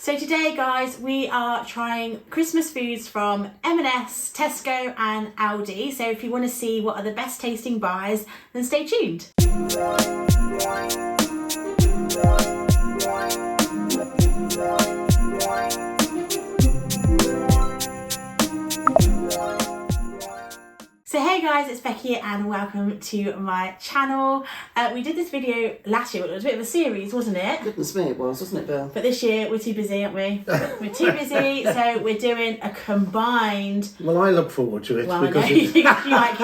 So today, guys, we are trying Christmas foods from M&S, Tesco and Aldi. So if you want to see what are the best tasting buys, then stay tuned. So hey guys, it's Becky here and welcome to my channel. We did this video last year, it was a bit of a series, wasn't it? Goodness me, it was, wasn't it, Bill? But this year we're too busy, aren't we? We're too busy, so we're doing a combined... Well, I look forward to it Well, because I know,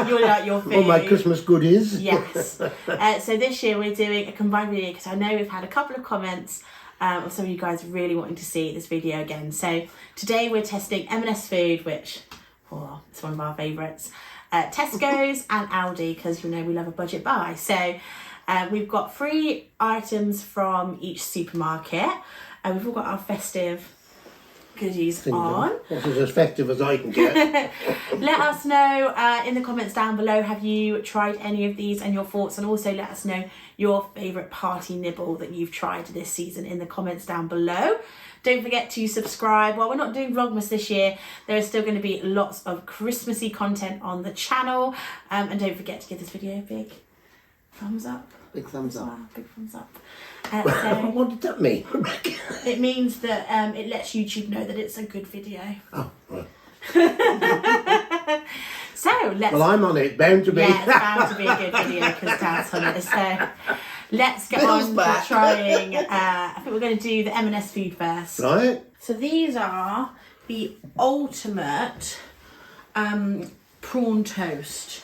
you like your food. all my Christmas goodies. Yes. So this year we're doing a combined video because I know we've had a couple of comments of some of you guys really wanting to see this video again. So today we're testing M&S food, which it's one of our favourites. Tesco's and Aldi, because you know we love a budget buy. So we've got 3 items from each supermarket. We've all got our festive goodies on. That's as effective as I can get. Let us know in the comments down below, have you tried any of these and your thoughts, and also let us know your favourite party nibble that you've tried this season in the comments down below. Don't forget to subscribe. While we're not doing Vlogmas this year, there is still going to be lots of Christmassy content on the channel. And don't forget to give this video a big thumbs up. Big thumbs up. Wow, big thumbs up. What did that mean? It means that it lets YouTube know that it's a good video. Oh, right. So let's... Well, I'm on it. Bound to be. Yeah, it's bound to be a good video because Dad's on it. So let's get Bill's on back. to trying. I think we're going to do the M&S food first. Right. So these are the ultimate prawn toast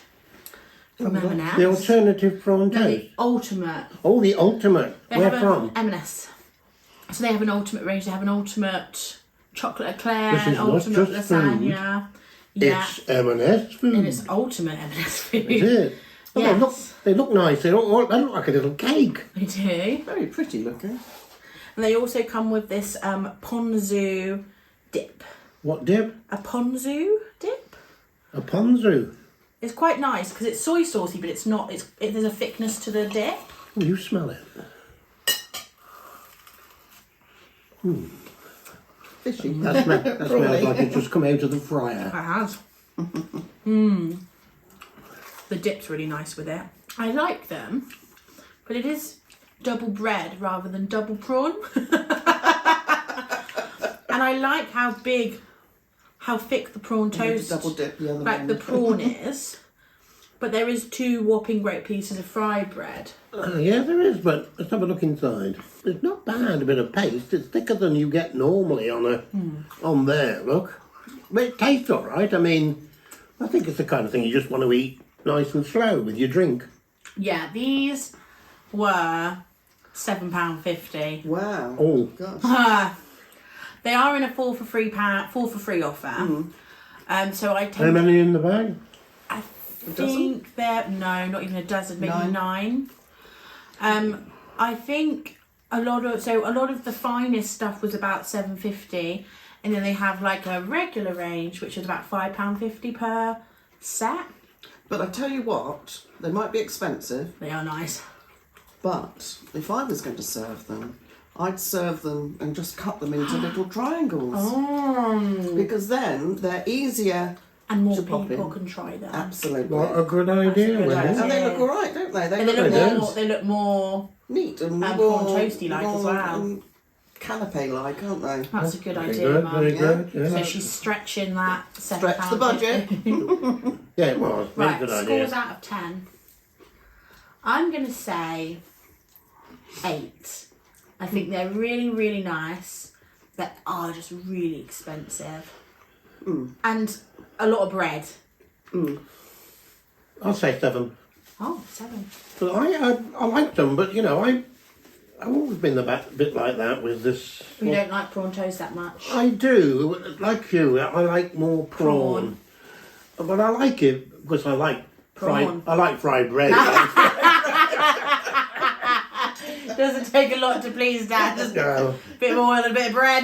from M&S. The alternative prawn No, toast. the ultimate. Oh, the ultimate. They Where have from? M&S. So they have an ultimate range. They have an ultimate chocolate eclair, This is an not ultimate just lasagna. Yeah, It's M&S food. and it's ultimate M&S food. Is it? Oh, Yes. they look nice. They look like a little cake. They do. Very pretty looking. And they also come with this ponzu dip. What dip? A ponzu dip? A ponzu. It's quite nice because it's soy saucy, but it's not. There's a thickness to the dip. Oh, you smell it. Fishy. That smells like it's just come out of the fryer. It has. The dip's really nice with it. I like them, but it is double bread rather than double prawn. And I like how thick the prawn toast, Double dip the other like one. the prawn is. But there is 2 whopping great pieces of fried bread. Yeah, there is, but let's have a look inside. It's not bad, a bit of paste. It's thicker than you get normally on there, look. But it tastes all right. I mean, I think it's the kind of thing you just want to eat nice and slow with your drink. Yeah, these were £7.50. Wow. Oh. Gosh. They are in a 4 for 3 offer. So I How tend many in the bag? I think they're no, not even a dozen, maybe 9. I think a lot of the finest stuff was about £7.50, and then they have like a regular range which is about £5.50 per set. But I tell you what, they might be expensive, They are nice. but if I was going to serve them, I'd serve them and just cut them into little triangles. Oh. Because then they're easier And more to pop people in. can try them. Absolutely. What a good idea, good Wendy. idea. And they look all right, don't they? And they look more neat and prawn more toasty-like as well. Canapé-like, aren't they? That's a good Very idea, good, Mum. very Yeah. good. Yeah. So she's stretching that Stretch the budget. £7.50. Yeah, it was. Very Right, good scores idea. out of 10. I'm going to say 8. I think they're really, really nice, but are just really expensive. And a lot of bread. I'll say 7. Oh, 7. But I like them, but you know, I've always been a bit like that with this. You don't like prawn toast that much. I do, like you. I like more prawn. But I like it because I like Prawn. fried bread. Doesn't take a lot to please Dad. Just No. a bit of oil and a bit of bread.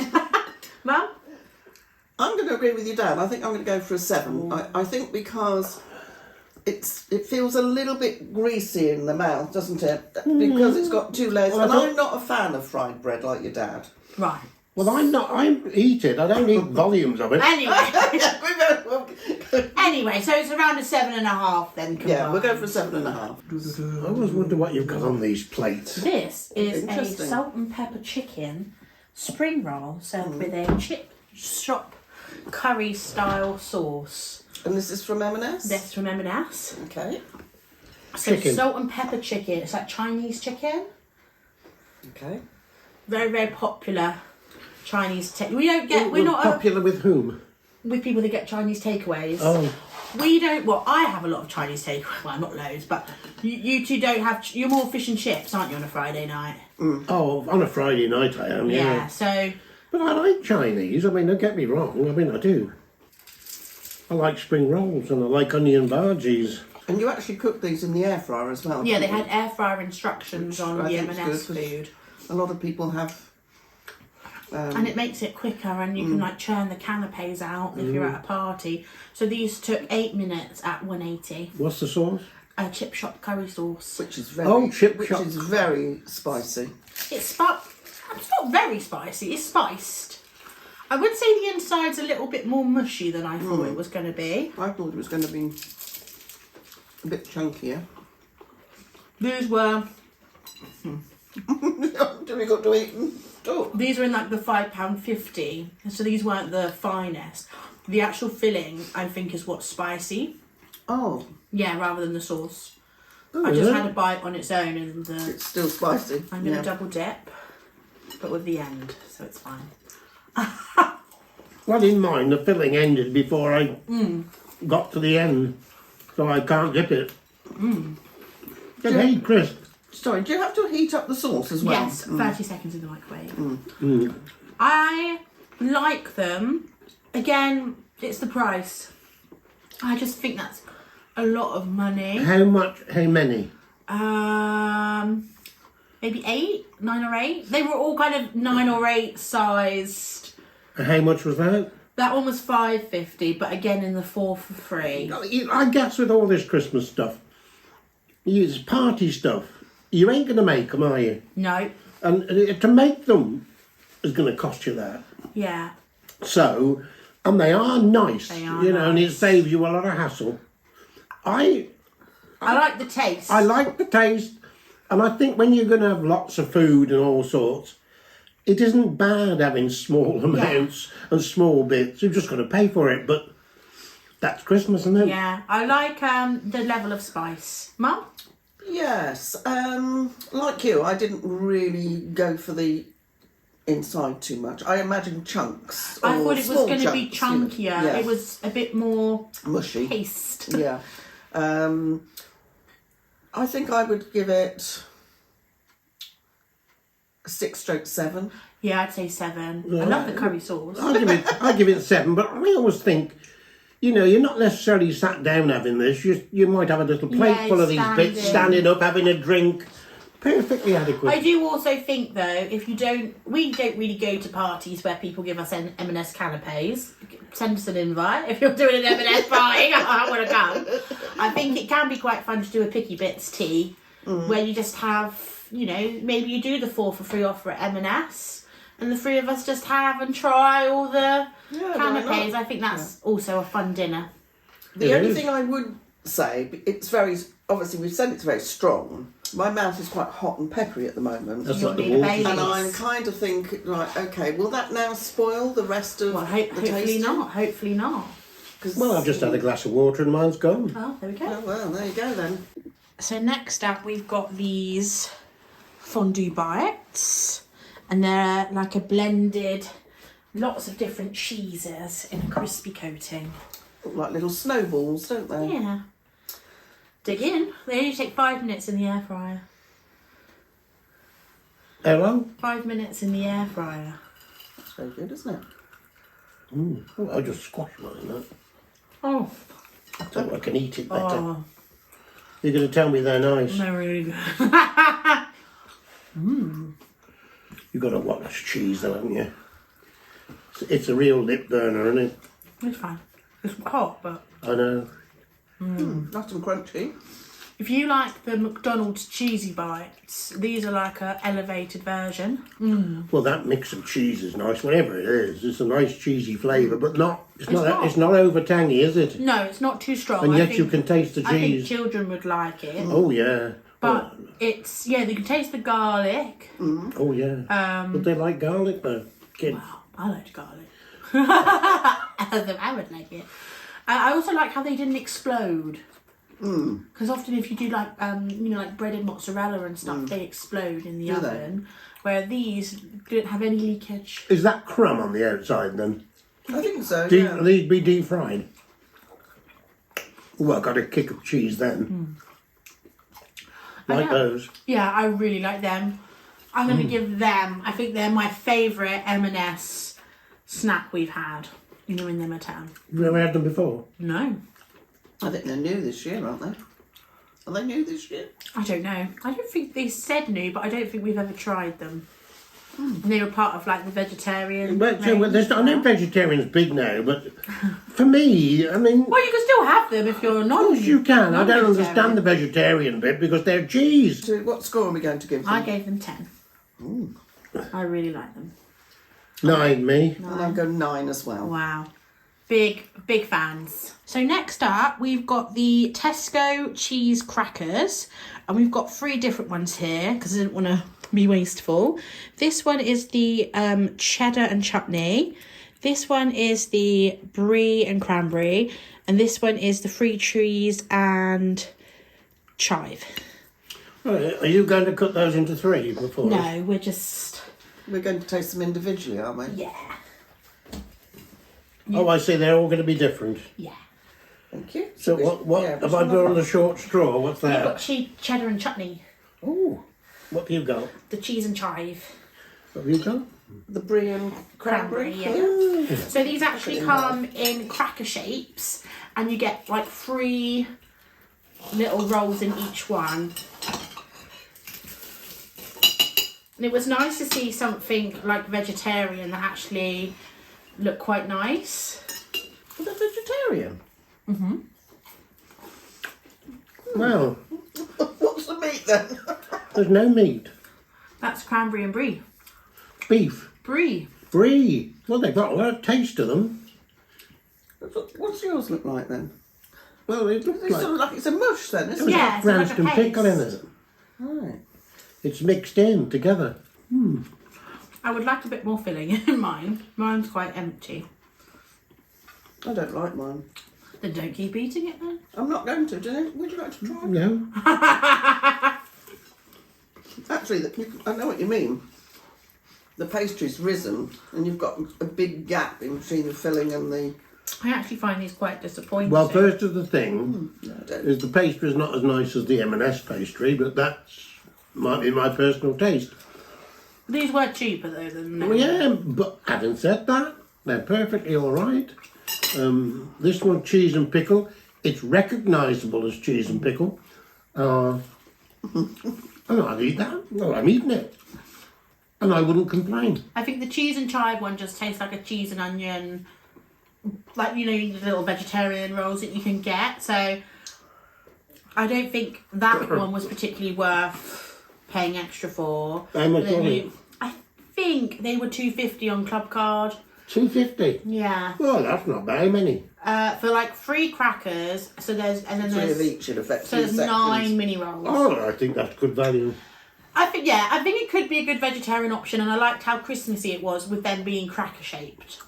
Mum? I'm going to agree with you, Dan. I think I'm going to go for a 7. I think because it feels a little bit greasy in the mouth, doesn't it? Because it's got 2 layers. Well, and I thought- I'm not a fan of fried bread like your dad. Right. Well, I eat it. I don't eat volumes of it. Anyway, so it's around a 7.5 then. Combined. Yeah, we'll go for 7.5. I always wonder what you've got on these plates. This is a Interesting. salt and pepper chicken spring roll served with a chip shop curry style sauce. And this is from M&S? That's from M&S. Okay. So Chicken. salt and pepper chicken. It's like Chinese chicken. Okay. Very, very popular Chinese We don't get. We're not popular with whom? with people that get Chinese takeaways. Oh, We don't. Well, I have a lot of Chinese takeaways. Well, not loads, but you two don't have. You're more fish and chips, aren't you, on a Friday night? oh, on a Friday night I am. Yeah. So But I like Chinese. I mean, don't get me wrong. I mean, I do. I like spring rolls and I like onion bhajis. And you actually cook these in the air fryer as well? yeah, they didn't had air fryer instructions on I the think it's M&S good, 'cause food, you? A lot of people have... and it makes it quicker, and you can like churn the canapes out if you're at a party. So these took 8 minutes at 180. What's the sauce? A chip shop curry sauce. which is very... Oh, chip which shop. is very spicy. It's not very spicy. It's spiced. I would say the inside's a little bit more mushy than I thought it was going to be. I thought it was going to be a bit chunkier. These were Do we got to eat and talk? These were in like the £5.50, so these weren't the finest. The actual filling, I think, is what's spicy. Oh, Yeah, rather than the sauce. Oh, I is just it? had a bite on its own, and it's still spicy. I'm going to Yeah. double dip, but with the end, so it's fine. Well, in mine, the filling ended before I got to the end, so I can't dip it. It's very crisp. Sorry, do you have to heat up the sauce as well? Yes, 30 seconds in the microwave. I like them. Again, it's the price. I just think that's a lot of money. How much? How many? Maybe 9 or 8. They were all kind of 9 or 8 sized. How much was that? That one was £5.50, but again in the 4 for free. I guess with all this Christmas stuff, it's party stuff. You ain't going to make them, are you? No. And to make them is going to cost you that. Yeah. So, and they are nice, They are you know, and it nice. saves you a lot of hassle. I like the taste. I like the taste, and I think when you're going to have lots of food and all sorts, it isn't bad having small amounts and small bits. You've just got to pay for it, but that's Christmas, isn't it? Yeah. I like the level of spice. Mum? Yes. Like you, I didn't really go for the inside too much. I imagined chunks. I or thought it was small going to be chunks, you know. chunkier. Yeah. It was a bit more mushy. paste. Yeah. I think I would give it a 6/7. Yeah, I'd say 7. I love the curry sauce. I give it 7, but I always think, you know, you're not necessarily sat down having this. You might have a little plate Yeah, full of these bits, standing. standing up, having a drink. Perfectly adequate. I do also think though, if we don't really go to parties where people give us M&S canapes. Send us an invite if you're doing an M&S party. I want to come. I think it can be quite fun to do a picky bits tea, where you just have, you know, maybe you do the 4 for free offer at M&S, and the 3 of us just have and try all the canapes. I think that's also a fun dinner. The It only is. thing I would say, it's very, obviously we've said it's very strong. My mouth is quite hot and peppery at the moment. That's You'll like the need a water. Baileys. And I'm kind of thinking, right, okay, will that now spoil the rest of Well, the hopefully tasting? not. Hopefully not. 'Cause- Well, I've just had a glass of water and mine's gone. Oh, there we go. Oh, well, there you go then. So next up we've got these fondue bites, and they're like a blended, lots of different cheeses in a crispy coating. Look like little snowballs, don't they? Yeah. Dig in. They only take 5 minutes in the air fryer. Hello? 5 minutes in the air fryer. That's very good, isn't it? Oh, I just squashed mine. That. Oh, So I can eat it better. oh, You're going to tell me they're nice. they're really good. You've got to watch cheese though, haven't you? It's a real lip burner, isn't it? It's fine. It's hot, but I know. Nice and crunchy. If you like the McDonald's cheesy bites, these are like a elevated version. Well, that mix of cheese is nice, whatever it is. It's a nice cheesy flavour, but it's not over tangy, is it? No, it's not too strong. And yet you can taste the cheese. I think children would like it. Oh, yeah. But it's, yeah, you can taste the garlic. Oh, yeah. But they like garlic, though, kids. Wow, I like garlic. I would like it. I also like how they didn't explode. Because often if you do like like breaded mozzarella and stuff, they explode in the oven. Where these didn't have any leakage. Is that crumb on the outside then? I think so. Will these be deep fried? Well, got a kick of cheese then. Like those. Yeah, I really like them. I'm going to give them, I think they're my favourite M&S snack we've had in the town. You've never had them before? No. I think they're new this year, aren't they? Are they new this year? I don't know. I don't think they said new, but I don't think we've ever tried them. And they were part of like the vegetarian. But I know vegetarian's big now, but for me, I mean. Well, you can still have them if you're not. Of course you can. I don't understand the vegetarian bit because they're cheese. So what score are we going to give them? I gave them 10. I really like them. 9, me. And I'll go 9 as well. Wow. Big fans. So next up, we've got the Tesco cheese crackers. And we've got 3 different ones here because I didn't want to be wasteful. This one is the cheddar and chutney. This one is the brie and cranberry. And this one is the free cheese and chive. Are you going to cut those into 3 before? No, we're just... We're going to taste them individually, aren't we? Yeah. Oh, I see. They're all going to be different. Yeah. Thank you. So what have I got on the short straw? What's You've that? got cheddar and chutney. Oh, what have you got? The cheese and chive. What have you got? The brie and cranberry. Yeah. So these actually come in cracker shapes, and you get like 3 little rolls in each one. And it was nice to see something like vegetarian that actually looked quite nice. Are they vegetarian? Well, What's the meat then? there's no meat. That's cranberry and brie. Beef. Brie. Brie. Well, they've got a lot of taste to them. What's yours look like then? Well, it looks It's like sort of like it's a mush then, isn't Yeah, it? it's like a Branston pickle in paste. it. Right. It's mixed in together. I would like a bit more filling in mine. Mine's quite empty. I don't like mine. Then don't keep eating it then. I'm not going to. Would you like to try? No. Actually, I know what you mean. The pastry's risen, and you've got a big gap in between the filling and the. I actually find these quite disappointing. Well, first of the thing No, I don't. is the pastry is not as nice as the M&S pastry, but might be my personal taste. These were cheaper though than Well, yeah, but having said that, they're perfectly all right. This one, cheese and pickle, it's recognisable as cheese and pickle. And I'd eat that. Well, I'm eating it. And I wouldn't complain. I think the cheese and chive one just tastes like a cheese and onion, like, the little vegetarian rolls that you can get. So I don't think that one was particularly worth paying extra for. How much But then was it? I think they were $2.50 on Club Card. $2.50. Yeah. Well, that's not bad. How many? For like 3 crackers. So there's 3 of there's each in effect. so there's 9 mini rolls. Oh, I think that's good value. I think it could be a good vegetarian option, and I liked how Christmassy it was with them being cracker shaped.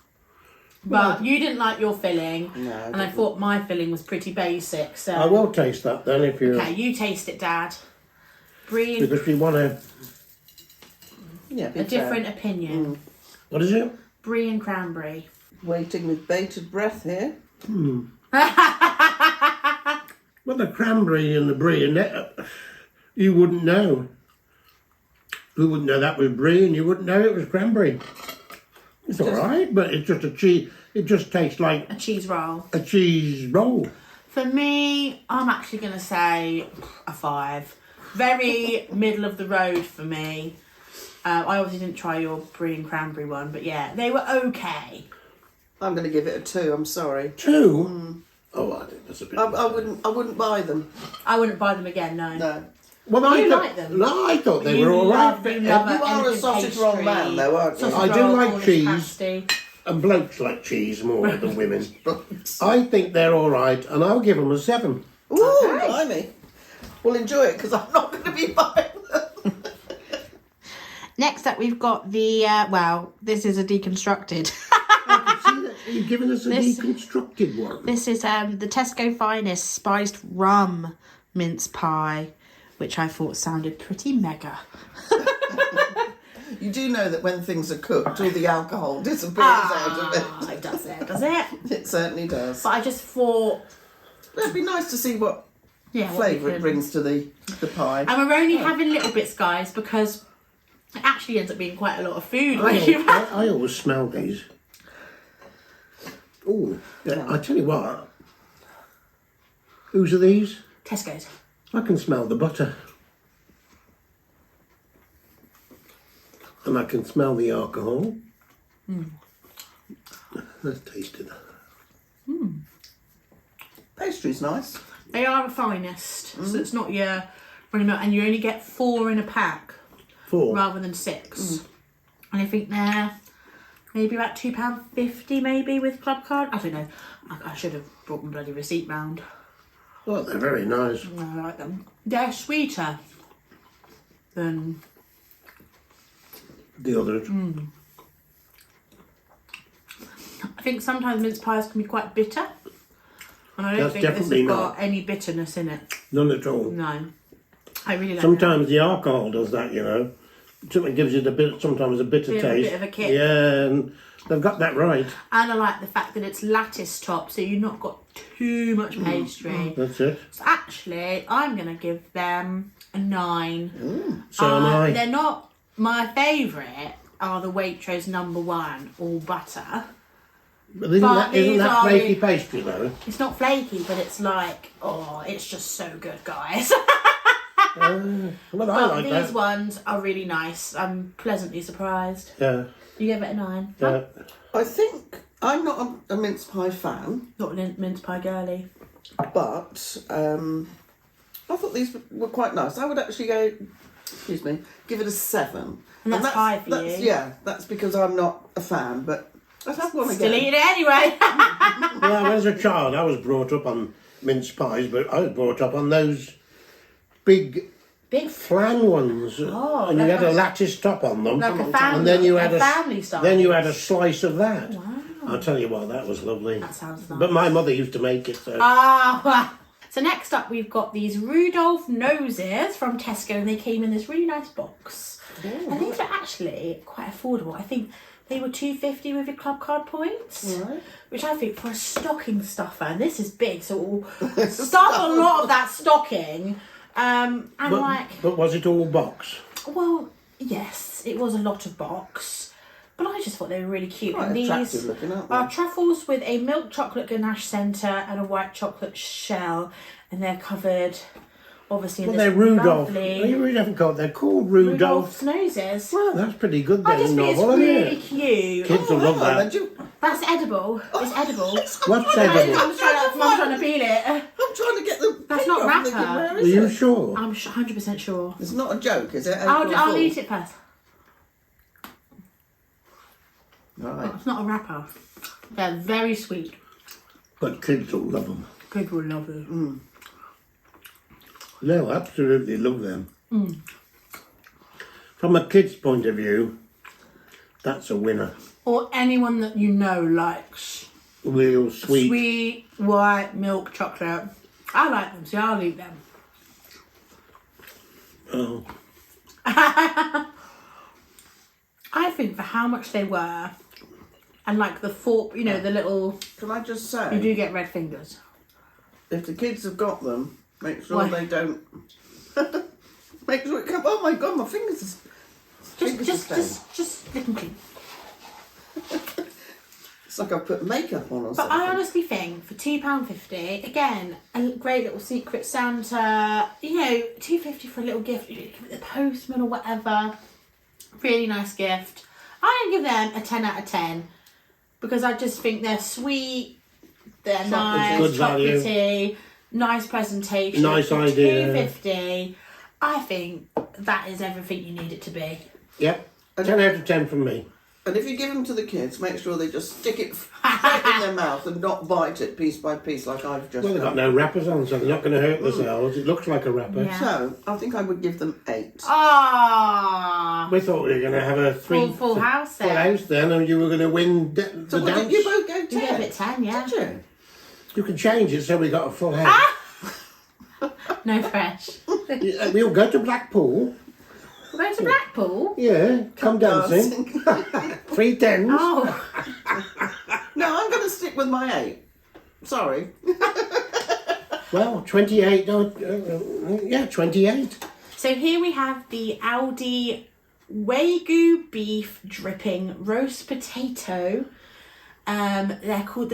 But you didn't like your filling, No, I and I didn't. thought my filling was pretty basic. So I will taste that then if you... okay, you taste it, Dad. Brie, Because you want to... Yeah, be a fair. different opinion. What is it? Brie and cranberry. Waiting with bated breath here. Well, the cranberry and the brie, and you wouldn't know. You wouldn't know that was brie, and you wouldn't know it was cranberry. It's all right, but it's just a cheese. It just tastes like A cheese roll. a cheese roll. For me, I'm actually going to say a 5. Very middle of the road for me. I obviously didn't try your brie and cranberry one, but yeah, they were okay. I'm going to give it a 2. I'm sorry. 2? Oh, I think that's a bit. I wouldn't buy them. I wouldn't buy them again, no. No. Well, You like them? No, I thought they You were all right. love- you love You are a anything sausage roll pastry, man, though, aren't you? sausage I do roll, like Cornish cheese. pasty. And blokes like cheese more than women. I think they're all right, and I'll give them a 7. Ooh, Okay. blimey. Well, enjoy it, because I'm not going to be buying them. Next up, we've got the, well, this is a deconstructed. I can see that you've given us a This- deconstructed one. This is the Tesco Finest spiced rum mince pie, which I thought sounded pretty mega. You do know that when things are cooked, all the alcohol disappears out of it. It does it, does it? It certainly does. But I just thought, It'd be nice to see what yeah, what we flavour it could- brings to the pie. And we're only having little bits, guys, because it actually ends up being quite a lot of food. I always smell these. Oh, yeah, I tell you what. Whose are these? Tesco's. I can smell the butter. And I can smell the alcohol. Let's taste it. Pastry's nice. They are the finest, so it's not your running milk, and you only get 4 in a pack 4. rather than 6. And I think they're maybe about £2.50 maybe with club card. I don't know. I should have brought my bloody receipt round. Well, they're very nice. I like them. They're sweeter than The others. I think sometimes mince pies can be quite bitter, and I don't That's think this has definitely got not. any bitterness in it. None at all. No, I really like Sometimes the alcohol does that, you know. Something gives you the bit. Sometimes a bitter Bit- a taste. bit of a kick. Yeah, and they've got that right. that. And I like the fact that it's lattice top, so you've not got too much pastry. That's it. So actually, I'm gonna give them a 9. So am I. They're not my favourite. Are the Waitrose #1 all butter? But isn't but that these are flaky the- pastry though? It's not flaky, but it's like, oh, it's just so good, guys. Well, I But like these that. ones are really nice. I'm pleasantly surprised. Yeah, You give it a 9. yeah. I think I'm not a mince pie fan, Not mince pie girly. but I thought these were quite nice. I would actually go, excuse me, give it a 7. And that's high for you. Yeah, that's because I'm not a fan, but I'd have one Still again. eat it anyway. Well, as a child, I was brought up on mince pies, but I was brought up on those big Big flan ones, Oh, and you like had a a- lattice top on them, like a family, and then you had a family style. then you had a slice of that. Wow. I'll tell you what, that was lovely. That sounds nice. But my mother used to make it, so Ah, so next up we've got these Rudolph noses from Tesco, and they came in this really nice box. And these are actually quite affordable. I think they were $2.50 with your club card points, Right. which I think for a stocking stuffer, and this is big, so we'll stuff a lot of that stocking. And but was it all box? well, yes, it was a lot of box, but I just thought they were really cute. Quite and attractive these looking, aren't they? are truffles with a milk chocolate ganache centre and a white chocolate shell, and they're covered, obviously, in Well, this they're Rudolph. lovely They really haven't called. They're called Rudolph. Rudolph's noses. Well, that's pretty good. I Then just think it's novel, isn't really it? cute. Kids will love Hang on, that. then, That's edible. It's edible. What's edible? Mum's trying to peel it. I'm trying to get the. That's finger not off and thinking, wrapper. where Are is you it? sure? I'm 100% sure. It's not a joke, is it? April I'll Fool? eat it first. Right. It's not a wrapper. They're very sweet. But kids will love them. People will love it. They'll absolutely love them. From a kid's point of view, that's a winner. Or anyone that you know likes Real sweet. sweet white milk chocolate. I like them, so I'll eat them. Oh, I think for how much they were, and like the fork, you know, the little, Can I just you say, do get red fingers. if the kids have got them, make sure Why? they don't. Make sure it comes. Oh my god, my fingers. Just lick and clean. It's like I put makeup on or But something. I honestly think for £2.50, again, a great little Secret Santa, you know, £2.50 for a little gift, you know, give it the postman or whatever. Really nice gift. I'm going to give them a 10 out of 10 because I just think they're sweet, They're nice, good value. chocolatey, nice presentation. Nice idea. $2.50. I think that is everything you need it to be. Yep. 10 out of 10 from me. And if you give them to the kids, make sure they just stick it straight in their mouth and not bite it piece by piece like I've just Well, they've got done. no wrappers on, so they're not going to hurt themselves. It looks like a wrapper. Yeah. So, I think I would give them 8. Ah, We thought we were going to have a full house full then. house then, and you were going to win the So what dance. did you both go 10? You gave it 10, yeah. Did you? You can change it so we got a full house. No fresh. Yeah, we'll go to Blackpool. We're going to Blackpool? Yeah, come dancing. 3 10s. Oh, No, I'm going to stick with my 8. Sorry. Well, 28. Yeah, 28. so here we have the Aldi Wagyu beef dripping roast potato. They're called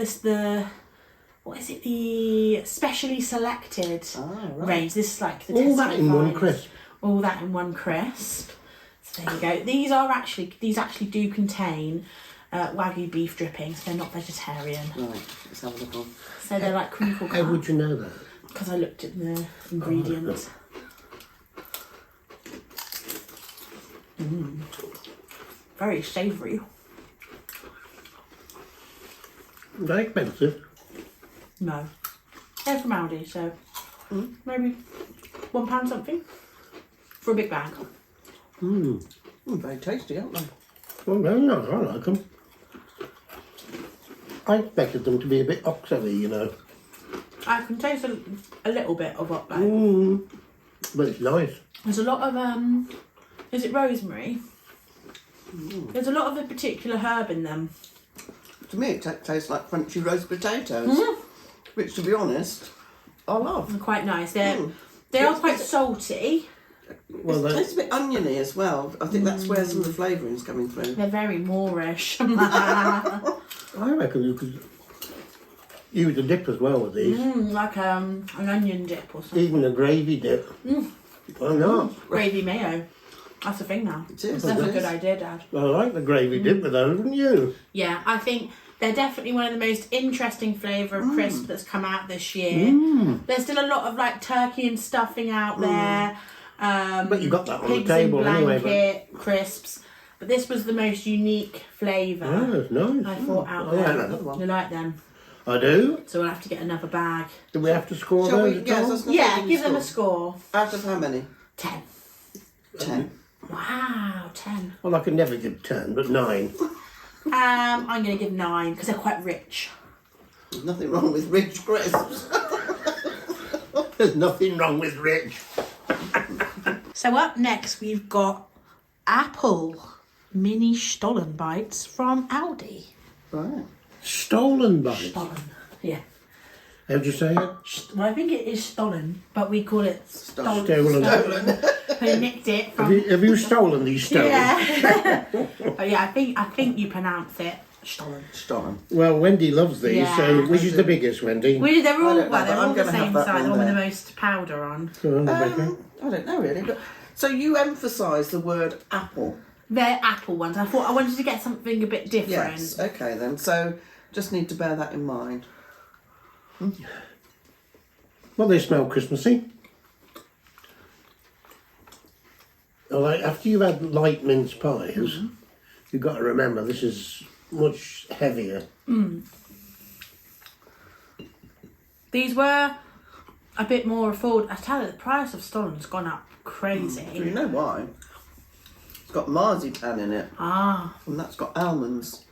what is it? The specially selected range. This is like the All Tesco that in one Vines. crisp. All that in one crisp. So there you go. These actually do contain Wagyu beef drippings. They're not vegetarian. Right, let's have a look on. So they're like crinkle How cut. would you know that? Because I looked at the ingredients. Very savoury. They're expensive. No. They're from Aldi, so maybe £1 something for a big bag. Very tasty, aren't they? Well, very nice. I like them. I expected them to be a bit oxally, you know. I can taste a little bit of what though. But it's nice. There's a lot of is it rosemary? There's a lot of a particular herb in them. To me, it tastes like crunchy roast potatoes, which, to be honest, I love. They're quite nice. They are quite salty. Well, It tastes a bit oniony as well. I think that's where some of the flavouring's coming through. They're very Moorish. I reckon you could use a dip as well with these. Like an onion dip or something. Even a gravy dip. Why not? Gravy mayo. That's the thing now. It is, That's it a good is. idea, Dad. I like the gravy dip with those, wouldn't you? Yeah, I think they're definitely one of the most interesting flavour of crisp that's come out this year. There's still a lot of like turkey and stuffing out there. But you got that on the pigs table in anyway. blanket, crisps. But this was the most unique flavour Oh, it's nice. I thought out I like there. that. You like them? I do. So we'll have to get another bag. Do we have to score Shall we? those? Yes, at all? I was gonna say, Yeah, give give them you a score. Out of how many? 10. 10. Wow, 10. Well, I can never give 10, but 9. I'm going to give 9 because they're quite rich. There's nothing wrong with rich crisps. There's nothing wrong with rich. So up next we've got apple mini Stollen bites from Aldi. Right. Stolen bites. Stollen, yeah. How'd you say it? Well, I think it is Stollen, but we call it Stolen. Who nicked it Have from? you stolen these stones? Yeah. Oh yeah, I think you pronounce it Stollen. Stollen. Well, Wendy loves these, Yeah. so which is the biggest, Wendy? They're all I don't know, well, they're but I'm all the gonna have same that size. The one one with the there. most powder on. Go on, Rebecca. I don't know really, but so you emphasise the word apple. They're apple ones. I thought I wanted to get something a bit different. Yes. Okay then. So just need to bear that in mind. Well, they smell Christmassy. Like, after you've had light mince pies, you've got to remember this is much heavier. These were a bit more affordable. I tell you, the price of Stollen's gone up crazy. You know why? It's got marzipan in it, Ah, and that's got almonds.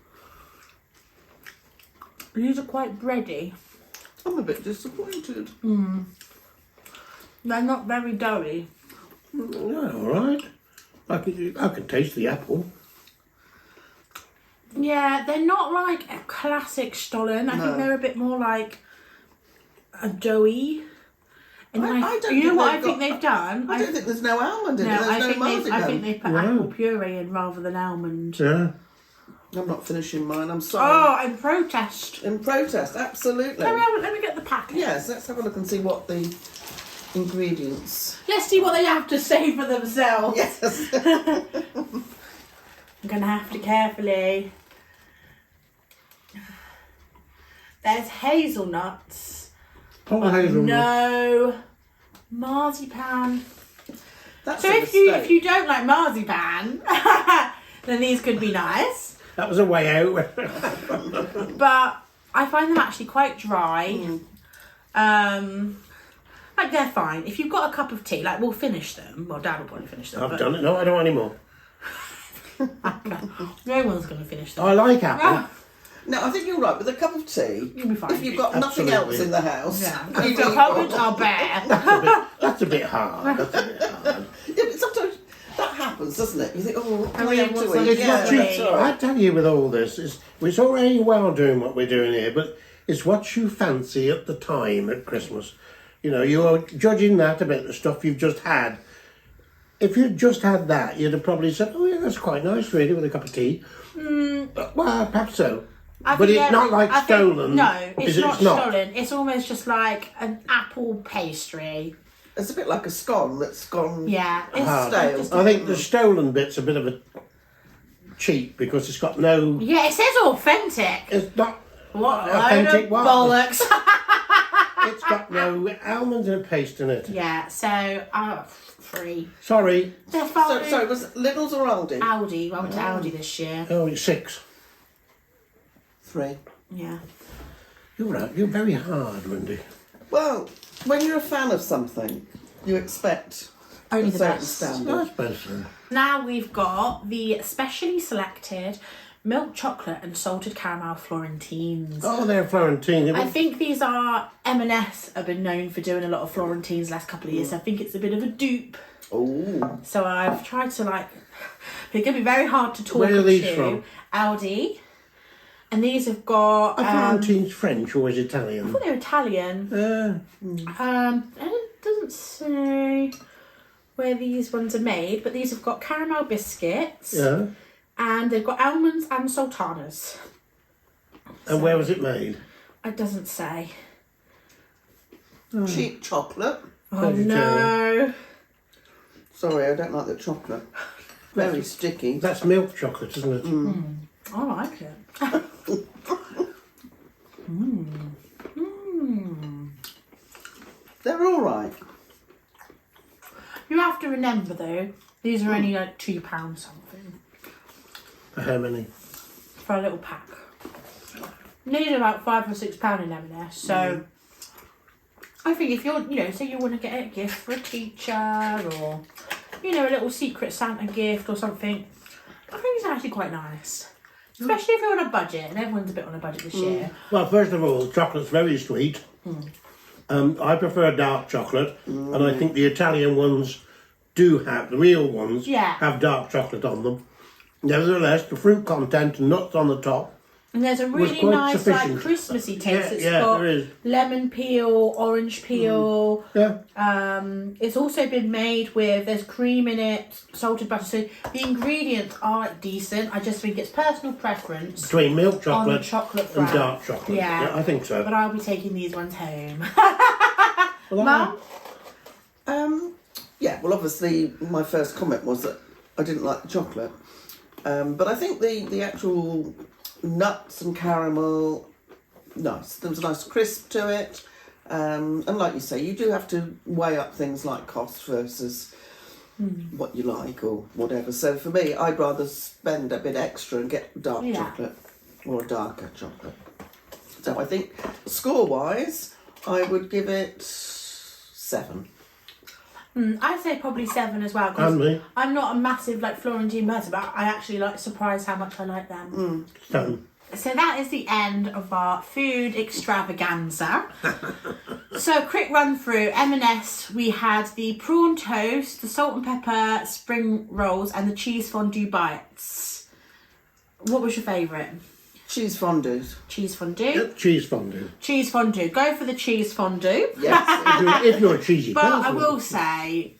these are quite bready. I'm a bit disappointed. They're not very doughy. Yeah, all right. I can taste the apple. Yeah, they're not like a classic Stollen. I think No. they're a bit more like a doughy. And then I don't you know think what I they've think got- they've done? I don't think there's no almond in No, it. There's I no think marzipan. they've put Wow. apple puree in rather than almond. Yeah. I'm not finishing mine. I'm sorry. Oh, in protest. In protest, absolutely. Let me get the packet. Yes, let's have a look and see what the ingredients. Let's see what they have to say for themselves. Yes. I'm going to have to carefully. There's hazelnuts. Oh, hazelnut. No marzipan. That's So a if you don't like marzipan, then these could be nice. That was a way out. But I find them actually quite dry. Like they're fine. If you've got a cup of tea, like we'll finish them. Well, Dad will probably finish them. I've done it. No, I don't want any more. No one's going to finish them. I like apple. No, I think you're right. With a cup of tea, You'll be fine. if you've got nothing Absolutely. else in the house, Yeah. you The don't cupboards want- are bare. That's a bit hard. That's a bit hard. Yeah, but sometimes that happens, doesn't it? You think, oh, Oh, I yeah, have what's to on eat. the Yeah, tray? that's all I right. tell you, with all this, it's already well doing what we're doing here, but it's what you fancy at the time at Christmas. You know, you're judging that about the stuff you've just had. If you'd just had that, you'd have probably said, oh yeah, that's quite nice really, with a cup of tea. Well, perhaps so. I But think, it's not like stolen. No, it's is it? not It's not. stolen. It's almost just like an apple pastry. It's a bit like a scone that's gone. Yeah. It's Stale. just- I think the stolen bit's a bit of a cheat because it's got no. Yeah, it says authentic. It's not. What a Authentic load of what? bollocks. It's got no almonds and paste in it. Yeah, so 3. Sorry. They're So, fine. sorry, was it Lidl's or Aldi? Aldi. I went to Aldi this year. Oh, it's 6. 3. Yeah. You're right. You're very hard, Wendy. Well, when you're a fan of something, you expect Only a the certain best. standard. That's better. Now we've got the specially selected milk chocolate and salted caramel Florentines. Oh, they're Florentines. I think these are M&S have been known for doing a lot of Florentines last couple of years. So I think it's a bit of a dupe. Oh, So I've tried to it's going to be very hard to talk Where are these to. from? Aldi. And these have got... Are Florentines French or is it Italian? I thought they were Italian. And it doesn't say where these ones are made, but these have got caramel biscuits. Yeah. And they've got almonds and sultanas. And where was it made? It doesn't say. cheap chocolate. Oh no. Sorry, I don't like the chocolate. Very sticky. That's milk chocolate, isn't it? I like it. They're all right. You have to remember though, these are only like £2 something For how many? for a little pack. These are about £5 or £6 in M&S, so I think if you're, say you want to get a gift for a teacher or, a little secret Santa gift or something, I think it's actually quite nice. Especially if you're on a budget, and everyone's a bit on a budget this year. Well, first of all, chocolate's very sweet. I prefer dark chocolate, and I think the Italian ones do have, the real ones, Yeah. have dark chocolate on them. Nevertheless, the fruit content and nuts on the top. And there's a really quite nice, sufficient. like, Christmassy taste. It's Yeah, got there is. lemon peel, orange peel. Yeah. It's also been made with, there's cream in it, salted butter. So the ingredients are decent. I just think it's personal preference. Between milk On chocolate, chocolate and front. dark chocolate. Yeah. I think so. But I'll be taking these ones home. Well, Mum? Yeah, well, obviously, my first comment was that I didn't like the chocolate. But I think the actual nuts and caramel, nice. There was a nice crisp to it. And like you say, you do have to weigh up things like cost versus what you like or whatever. So for me, I'd rather spend a bit extra and get dark Yeah. chocolate or a darker chocolate. So I think score-wise, I would give it 7. I'd say probably 7 as well. And 'Cause me. I'm not a massive Florentine person, but I actually surprised how much I like them. So, So that is the end of our food extravaganza. So a quick run through M&S. We had the prawn toast, the salt and pepper spring rolls, and the cheese fondue bites. What was your favourite? Cheese fondues. Cheese fondue. cheese fondue. Cheese fondue. Go for the cheese fondue. Yes. If you're a cheesy But person. I will say,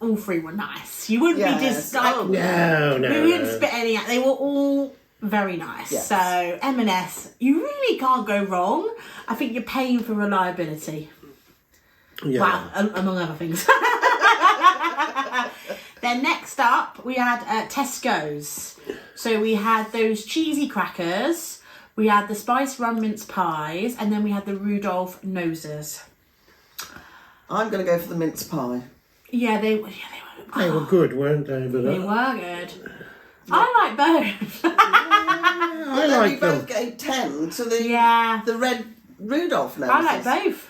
all 3 were nice. You wouldn't be Yes. like. Oh, No, We wouldn't no. spit any out. They were all very nice. Yes. So M&S, you really can't go wrong. I think you're paying for reliability. Yeah. Wow, among other things. Then next up, we had Tesco's. So we had those cheesy crackers, We had the spiced rum mince pies, and then we had the Rudolph noses. I'm going to go for the mince pie. Yeah, they were. They were good, weren't they? But They were good. I like both. I Then like you both them. gave 10 to the the red Rudolph noses. I like both.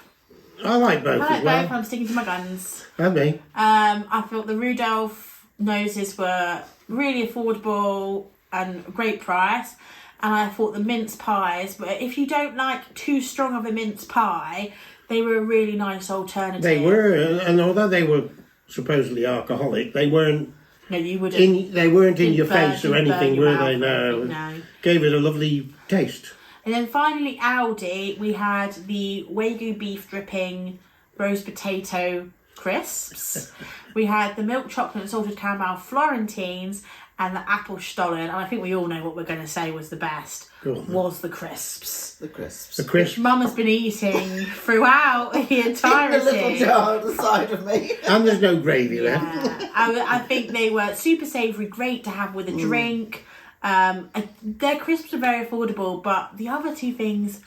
I like both I like as well. both. I'm sticking to my guns. And me. I thought the Rudolph noses were really affordable and great price. And I thought the mince pies, but if you don't like too strong of a mince pie, they were a really nice alternative. They were, and although they were supposedly alcoholic, they weren't. No, you wouldn't. They weren't in your face or didn't burn anything, your were mouth they? or No. anything, no. Gave it a lovely taste. And then finally, Aldi, we had the Wagyu beef dripping roast potato crisps. We had the milk chocolate and salted caramel Florentines and the apple stollen. And I think we all know what we're going to say was the best. Was the crisps. The crisps. The crisp. Mum has been eating throughout the entirety. In the little jar at the side of me. And there's no gravy left. Yeah. I think they were super savoury, great to have with a drink. Their crisps are very affordable, but the other two things,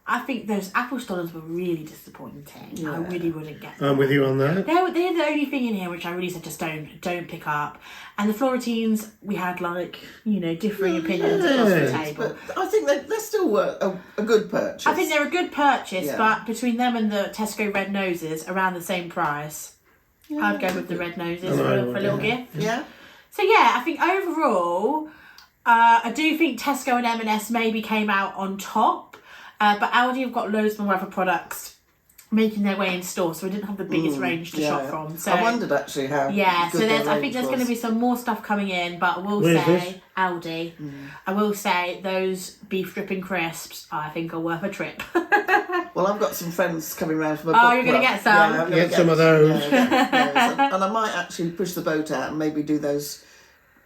I think those apple stollers were really disappointing. Yeah. I really wouldn't get them. I'm with you on that. They're the only thing in here which I really said just don't pick up. And the Florentines, we had differing opinions across the table. But I think they still were a good purchase. I think they're a good purchase, Yeah. but between them and the Tesco red noses, around the same price. I'd go with the red noses for a little gift. Yeah. So yeah, I think overall, I do think Tesco and M&S maybe came out on top, but Aldi have got loads more other products making their way in store, so we didn't have the biggest range to shop from. So I wondered actually how. yeah, so good there's. their I think there's range going to was. be some more stuff coming in, but I will Where's say this? Aldi. I will say those beef dripping crisps, I think are worth a trip. Well, I've got some friends coming round from a Oh, book you're gonna club. get some? Yeah, I'm gonna Get some of those. Yeah, and I might actually push the boat out and maybe do those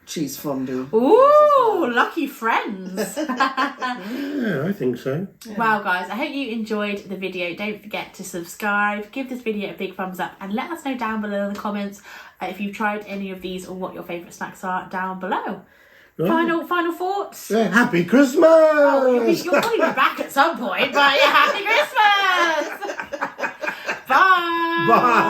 cheese fondue. Ooh, lucky friends. Yeah, I think so. Well, guys, I hope you enjoyed the video. Don't forget to subscribe, give this video a big thumbs up, and let us know down below in the comments if you've tried any of these or what your favourite snacks are down below. Right. Final thoughts? Yeah, Happy Christmas! Oh, you'll probably be back at some point, but yeah, happy Christmas! Bye! Bye!